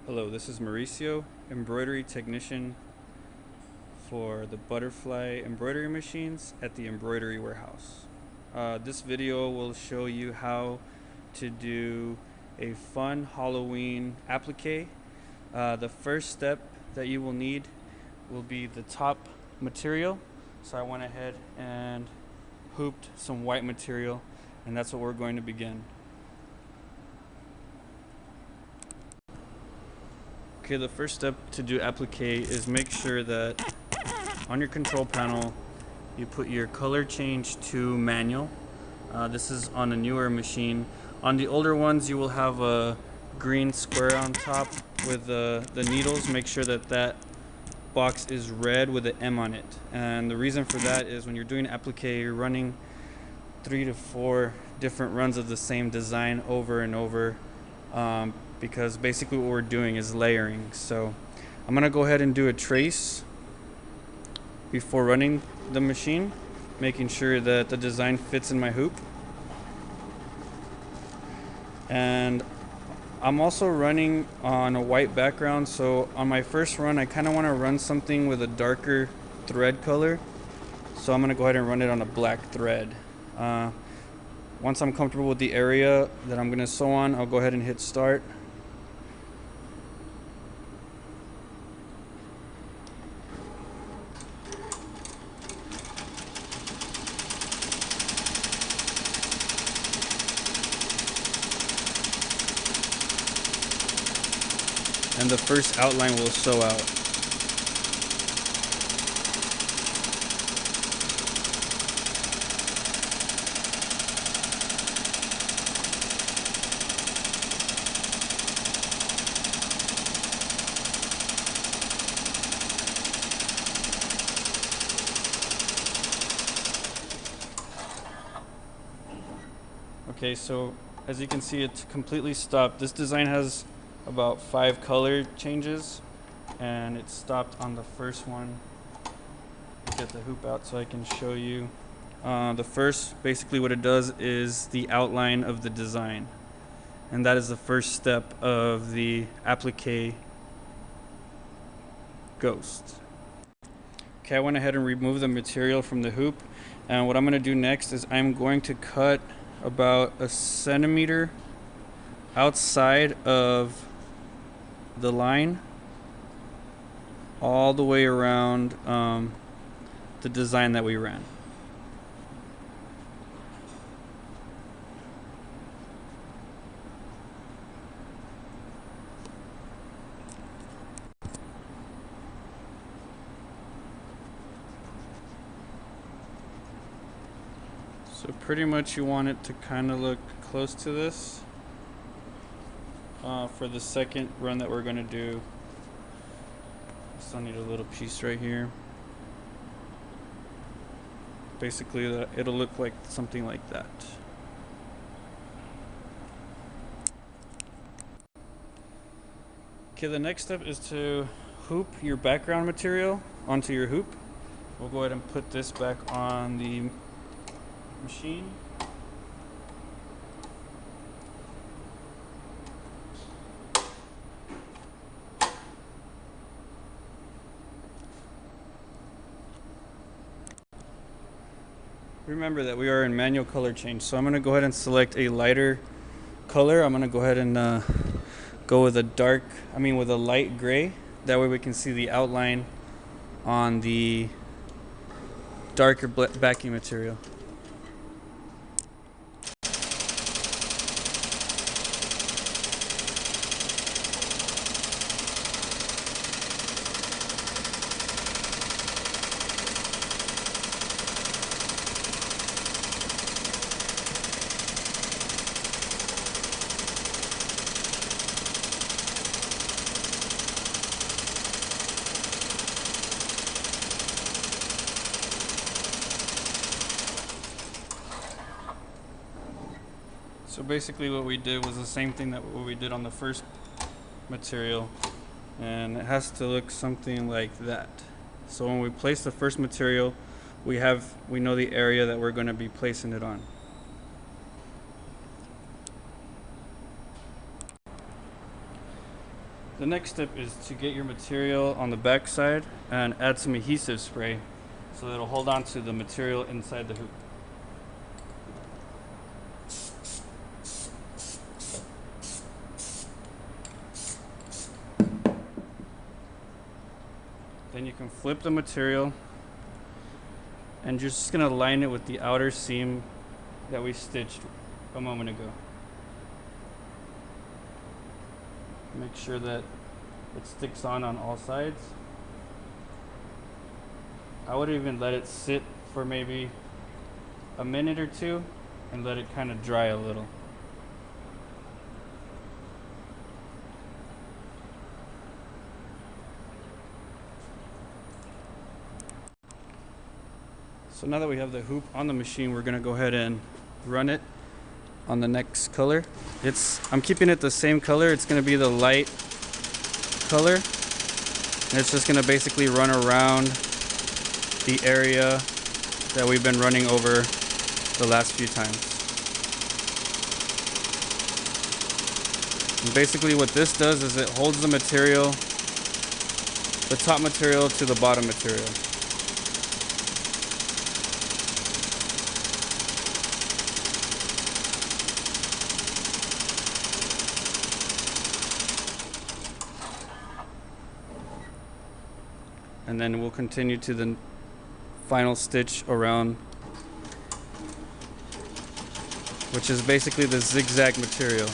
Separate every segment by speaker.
Speaker 1: Hello, this is Mauricio, embroidery technician for the butterfly embroidery machines at the embroidery warehouse. This video will show you how to do a fun Halloween applique. The first step that you will need will be the top material. So I went ahead and hooped some white material, and that's what we're going to begin. Okay, the first step to do applique is make sure that on your control panel you put your color change to manual. This is on a newer machine. On the older ones you will have a green square on top with the needles. Make sure that that box is red with an M on it. And the reason for that is when you're doing applique, you're running 3 to 4 different runs of the same design over and over. Because basically what we're doing is layering. So I'm gonna go ahead and do a trace before running the machine, making sure that the design fits in my hoop. And I'm also running on a white background, so on my first run I kind of want to run something with a darker thread color, so I'm gonna go ahead and run it on a black thread. Once I'm comfortable with the area that I'm gonna sew on, I'll go ahead and hit start. And the first outline will sew out. Okay, so as you can see, it's completely stopped. This design has about 5 color changes, and it stopped on the first one. Get the hoop out so I can show you. The first, basically what it does is the outline of the design, and that is the first step of the applique ghost. Okay, I went ahead and removed the material from the hoop, and what I'm going to do next is I'm going to cut about a centimeter outside of the line all the way around the design that we ran. So pretty much you want it to kind of look close to this. For the second run that we're going to do, still need a little piece right here. Basically it'll look like something like that. Okay, the next step is to hoop your background material onto your hoop. We'll go ahead and put this back on the machine. Remember that we are in manual color change, so I'm going to go ahead and select a lighter color. I'm going to go ahead and go with a light gray. That way we can see the outline on the darker backing material. So basically what we did was the same thing that what we did on the first material, and it has to look something like that. So when we place the first material, we know the area that we're going to be placing it on. The next step is to get your material on the back side and add some adhesive spray so that it'll hold on to the material inside the hoop. Then you can flip the material and you're just going to line it with the outer seam that we stitched a moment ago. Make sure that it sticks on all sides. I would even let it sit for maybe a minute or two and let it kind of dry a little. So now that we have the hoop on the machine, we're gonna go ahead and run it on the next color. I'm keeping it the same color. It's gonna be the light color. And it's just gonna basically run around the area that we've been running over the last few times. And basically what this does is it holds the material, the top material to the bottom material. And then we'll continue to the final stitch around, which is basically the zigzag material.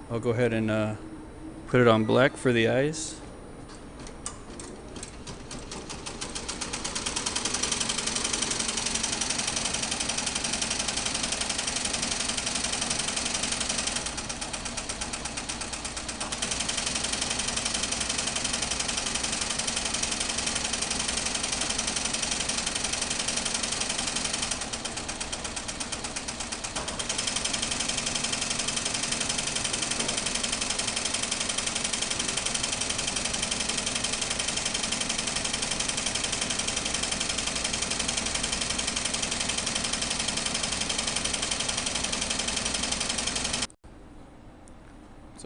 Speaker 1: I'll go ahead and put it on black for the eyes.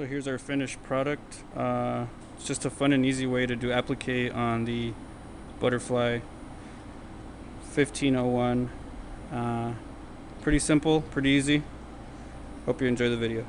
Speaker 1: So here's our finished product. It's just a fun and easy way to do applique on the Butterfly 1501. Pretty simple, pretty easy. Hope you enjoy the video.